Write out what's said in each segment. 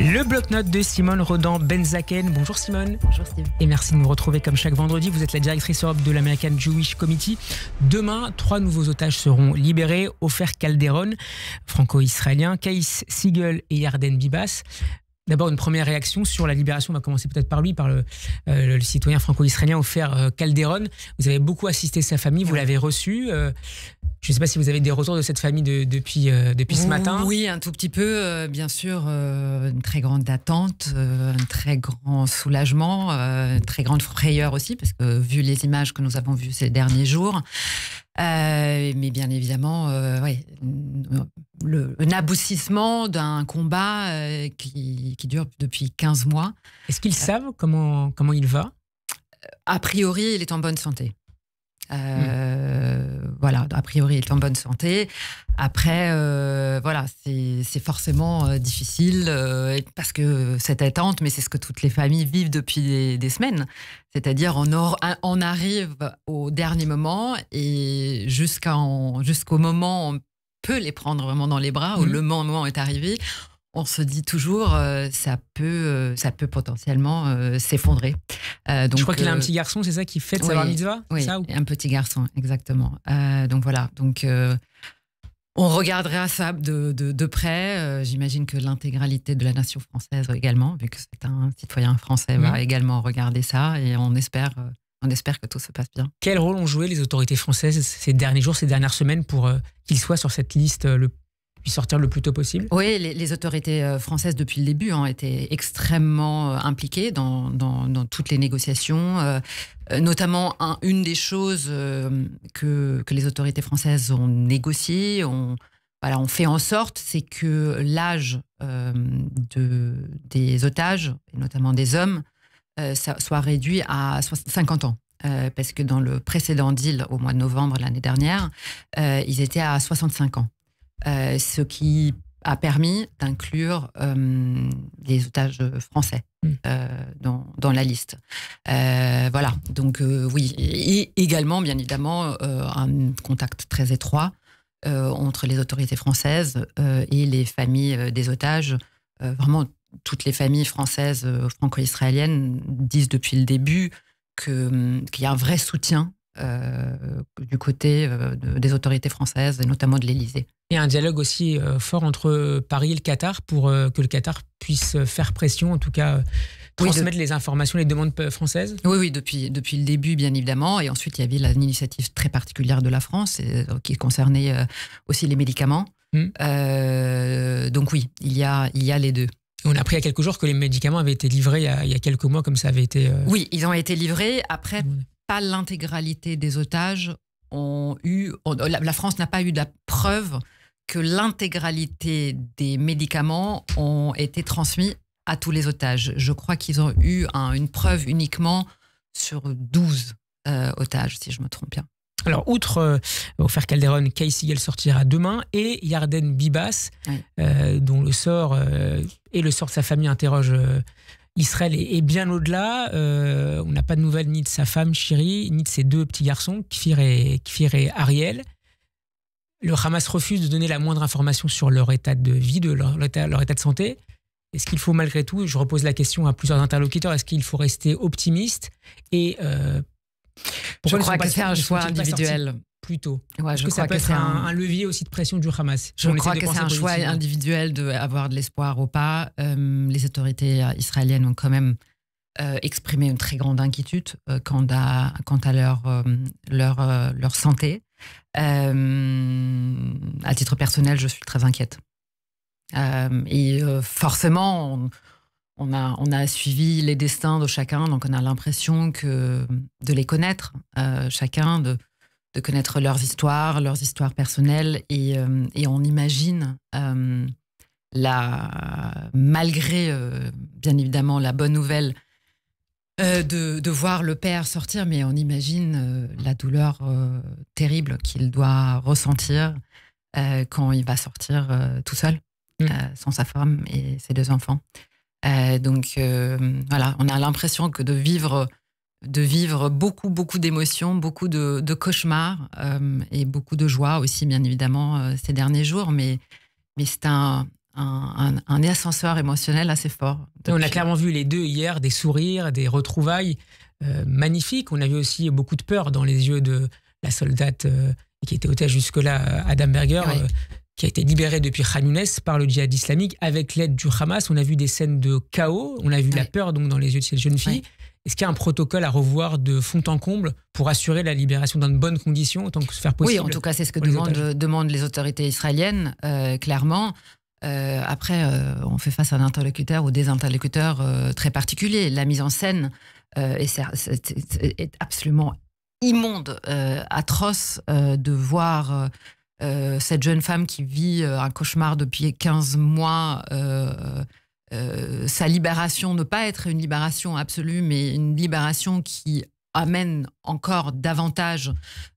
Le bloc-notes de Simone Rodan-Benzaken. Bonjour Simone. Bonjour Steve. Et merci de nous retrouver comme chaque vendredi. Vous êtes la directrice Europe de l'American Jewish Committee. Demain, 3 nouveaux otages seront libérés. Ofer Calderon, franco-israélien, Kaïs Siegel et Yarden Bibas. D'abord, une première réaction sur la libération. On va commencer peut-être par lui, par le citoyen franco-israélien Ofer Calderon. Vous avez beaucoup assisté sa famille, vous l'avez reçu. Je ne sais pas si vous avez des retours de cette famille depuis ce matin. Oui, un tout petit peu. Bien sûr, une très grande attente, un très grand soulagement, une très grande frayeur aussi, parce que vu les images que nous avons vues ces derniers jours, mais bien évidemment, un aboutissement d'un combat qui dure depuis 15 mois. Est-ce qu'ils savent comment il va ? A priori, il est en bonne santé. Voilà, a priori, il est en bonne santé. Après, voilà, c'est forcément difficile parce que cette attente, mais c'est ce que toutes les familles vivent depuis des semaines. C'est-à-dire, on arrive au dernier moment et jusqu'au moment où on peut les prendre vraiment dans les bras, où le moment est arrivé. On se dit toujours, ça peut potentiellement s'effondrer. Je crois qu'il a un petit garçon, c'est ça qui fête sa bar mitzvah ? Oui, ça, ou... un petit garçon, exactement. Donc voilà, on regardera ça de près. J'imagine que l'intégralité de la nation française également, vu que c'est un citoyen français, va également regarder ça, et on espère que tout se passe bien. Quel rôle ont joué les autorités françaises ces derniers jours, ces dernières semaines, pour qu'il soit sur cette liste puis sortir le plus tôt possible? Oui, les autorités françaises, depuis le début, ont été extrêmement impliquées dans toutes les négociations. Notamment, une des choses que les autorités françaises ont négociées, ont fait en sorte, c'est que l'âge des otages, et notamment des hommes, soit réduit à 50 ans. Parce que dans le précédent deal, au mois de novembre l'année dernière, ils étaient à 65 ans. Ce qui a permis d'inclure les otages français dans la liste. Voilà, donc oui. Et également, bien évidemment, un contact très étroit entre les autorités françaises et les familles des otages. Vraiment, toutes les familles françaises franco-israéliennes disent depuis le début qu'il y a un vrai soutien du côté des autorités françaises, et notamment de l'Élysée. Et un dialogue aussi fort entre Paris et le Qatar pour que le Qatar puisse faire pression, en tout cas transmettre les informations, les demandes françaises. Oui, depuis le début, bien évidemment. Et ensuite, il y avait l'initiative très particulière de la France qui concernait aussi les médicaments. Donc oui, il y a les deux. On a appris il y a quelques jours que les médicaments avaient été livrés il y a quelques mois, comme ça avait été... Oui, ils ont été livrés. Après, pas l'intégralité des otages ont eu... La France n'a pas eu la preuve que l'intégralité des médicaments ont été transmis à tous les otages. Je crois qu'ils ont eu une preuve uniquement sur 12 otages, si je me trompe bien. Alors, outre Ofer Calderon, Kaïs Siegel sortira demain, et Yarden Bibas, dont le sort et le sort de sa famille interroge Israël est bien au-delà. On n'a pas de nouvelles ni de sa femme, Shiri, ni de ses deux petits garçons, Kfir et Ariel. Le Hamas refuse de donner la moindre information sur leur état de vie, leur état de santé. Est-ce qu'il faut malgré tout, je repose la question à plusieurs interlocuteurs, est-ce qu'il faut rester optimiste et je crois que c'est un choix individuel. Plus tôt. Ouais, je crois ça peut être un levier aussi de pression du Hamas. Je crois que c'est un choix individuel d'avoir de l'espoir ou pas. Les autorités israéliennes ont quand même exprimé une très grande inquiétude quant à leur santé. À titre personnel, je suis très inquiète. Et forcément, on a suivi les destins de chacun, donc on a l'impression de les connaître, chacun, de connaître leurs histoires personnelles, et on imagine, malgré bien évidemment la bonne nouvelle de voir le père sortir, mais on imagine la douleur terrible qu'il doit ressentir quand il va sortir tout seul, sans sa femme et ses deux enfants. Donc voilà, on a l'impression que de vivre beaucoup d'émotions, beaucoup de cauchemars et beaucoup de joie aussi, bien évidemment, ces derniers jours. Mais c'est un un ascenseur émotionnel assez fort. On a clairement vu les deux hier, des sourires, des retrouvailles magnifiques. On a vu aussi beaucoup de peur dans les yeux de la soldate qui était otage jusque-là, Adam Berger, qui a été libérée depuis Khan Younes par le djihad islamique avec l'aide du Hamas. On a vu des scènes de chaos, on a vu la peur donc, dans les yeux de cette jeune fille. Est-ce qu'il y a un protocole à revoir de fond en comble pour assurer la libération dans de bonnes conditions autant que se faire possible? Oui, en tout cas, c'est ce que demandent les autorités israéliennes, clairement. Après, on fait face à un interlocuteur ou des interlocuteurs très particuliers. La mise en scène est absolument immonde, atroce de voir cette jeune femme qui vit un cauchemar depuis 15 mois. Sa libération, ne pas être une libération absolue, mais une libération qui amène encore davantage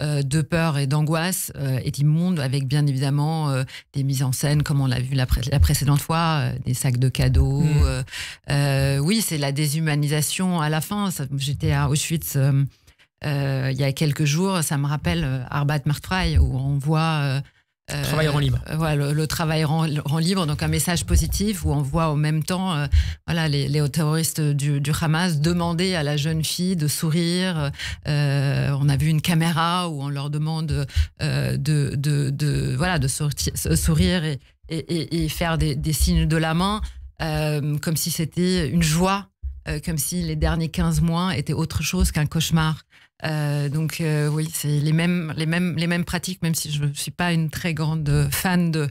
de peur et d'angoisse, est immonde, avec bien évidemment des mises en scène, comme on l'a vu la précédente fois, des sacs de cadeaux. Oui, c'est la déshumanisation à la fin. J'étais à Auschwitz il y a quelques jours, ça me rappelle Arbat Martfrei, où on voit... travail rend libre. Le travail rend libre, donc un message positif où on voit en même temps les terroristes du Hamas demander à la jeune fille de sourire. On a vu une caméra où on leur demande de sourire et faire des signes de la main, comme si c'était une joie, comme si les derniers 15 mois étaient autre chose qu'un cauchemar. Oui, c'est les mêmes pratiques, même si je ne suis pas une très grande fan de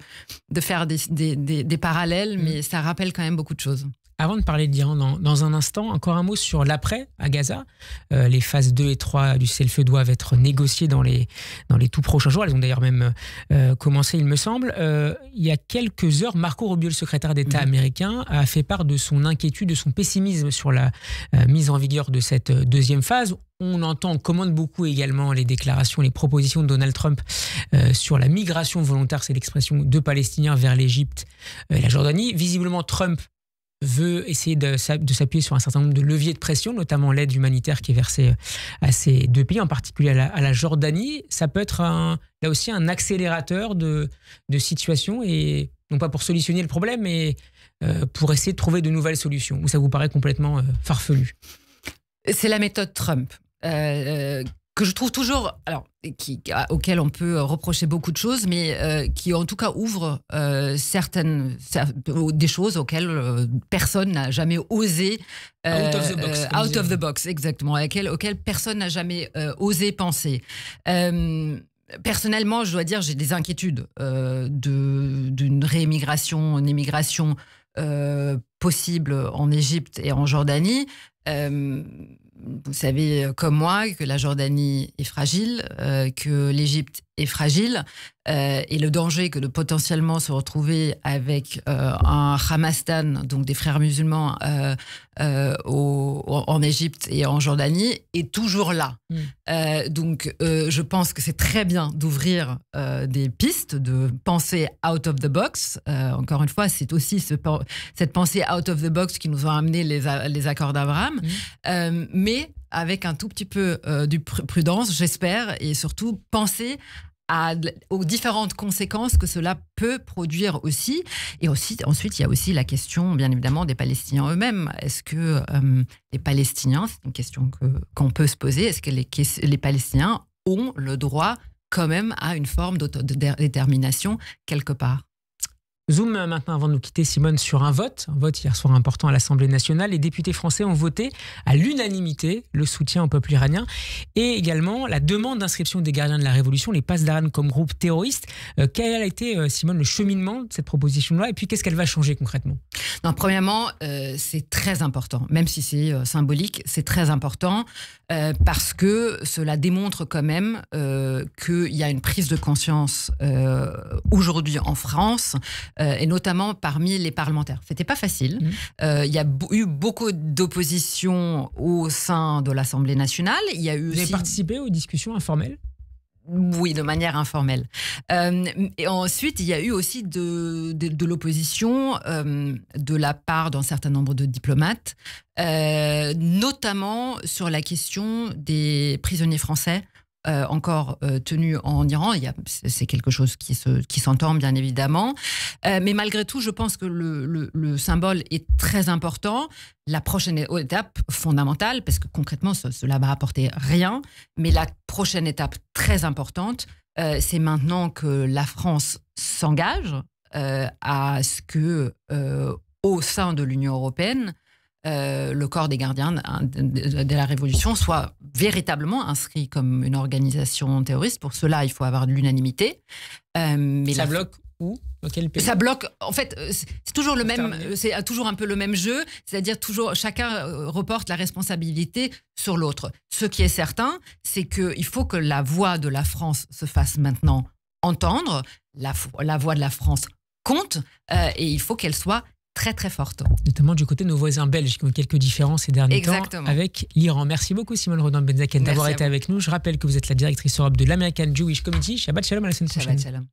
faire des parallèles, mais ça rappelle quand même beaucoup de choses. Avant de parler d'Iran dans un instant, encore un mot sur l'après à Gaza. Les phases 2 et 3 du cessez-le-feu doivent être négociées dans les tout prochains jours. Elles ont d'ailleurs même commencé, il me semble. Il y a quelques heures, Marco Rubio, le secrétaire d'État américain, a fait part de son inquiétude, de son pessimisme sur la mise en vigueur de cette deuxième phase. On commande beaucoup également les déclarations, les propositions de Donald Trump sur la migration volontaire, c'est l'expression, de Palestiniens vers l'Égypte et la Jordanie. Visiblement, Trump veut essayer de s'appuyer sur un certain nombre de leviers de pression, notamment l'aide humanitaire qui est versée à ces deux pays, en particulier à la Jordanie. Ça peut être là aussi un accélérateur de situation, et non pas pour solutionner le problème, mais pour essayer de trouver de nouvelles solutions. Ou ça vous paraît complètement farfelu? C'est la méthode Trump. Que je trouve toujours, auquel on peut reprocher beaucoup de choses, mais qui en tout cas ouvre des choses auxquelles personne n'a jamais osé. Out of the box, exactement. Auxquelles personne n'a jamais osé penser. Personnellement, je dois dire, j'ai des inquiétudes d'une réémigration, une émigration possible en Égypte et en Jordanie. Vous savez comme moi que la Jordanie est fragile, que l'Égypte est fragile, et le danger que de potentiellement se retrouver avec un Hamastan, donc des frères musulmans en Égypte et en Jordanie, est toujours là. Donc je pense que c'est très bien d'ouvrir des pistes, de penser out of the box. Encore une fois, c'est aussi cette pensée out of the box qui nous a amené les accords d'Abraham. Mais avec un tout petit peu de prudence, j'espère, et surtout penser aux différentes conséquences que cela peut produire aussi. Et ensuite, il y a aussi la question, bien évidemment, des Palestiniens eux-mêmes. Est-ce que les Palestiniens, c'est une question qu'on peut se poser, est-ce que les Palestiniens ont le droit quand même à une forme d'autodétermination quelque part? Zoom maintenant, avant de nous quitter, Simone, sur un vote hier soir important à l'Assemblée nationale. Les députés français ont voté à l'unanimité le soutien au peuple iranien et également la demande d'inscription des gardiens de la Révolution, les Pasdaran, comme groupe terroriste. Quel a été, Simone, le cheminement de cette proposition-là, et puis qu'est-ce qu'elle va changer concrètement? Non, premièrement, c'est très important, même si c'est symbolique, c'est très important parce que cela démontre quand même qu'il y a une prise de conscience aujourd'hui en France, et notamment parmi les parlementaires. C'était pas facile. Il y a eu beaucoup d'opposition au sein de l'Assemblée nationale. Il y a eu Vous avez participé aux discussions informelles? Oui, de manière informelle. Et ensuite, il y a eu aussi de l'opposition de la part d'un certain nombre de diplomates, notamment sur la question des prisonniers français encore tenue en Iran. C'est quelque chose qui s'entend, bien évidemment. Mais malgré tout, je pense que le symbole est très important. La prochaine étape fondamentale, parce que concrètement, cela va apporter rien, mais la prochaine étape très importante, c'est maintenant que la France s'engage à ce que, au sein de l'Union européenne, le corps des gardiens de la Révolution soit véritablement inscrit comme une organisation terroriste. Pour cela, il faut avoir de l'unanimité. Mais ça bloque où? Dans quel pays? Ça bloque. En fait, c'est toujours le même. C'est toujours un peu le même jeu. C'est-à-dire toujours chacun reporte la responsabilité sur l'autre. Ce qui est certain, c'est qu'il faut que la voix de la France se fasse maintenant entendre. La voix de la France compte et il faut qu'elle soit très très forte. Notamment du côté de nos voisins belges qui ont quelques différences ces derniers temps avec l'Iran. Merci beaucoup Simone Rodin-Benzaken d'avoir été avec nous. Je rappelle que vous êtes la directrice Europe de l'American Jewish Committee. Shabbat Shalom, à la semaine prochaine. Shabbat Shalom.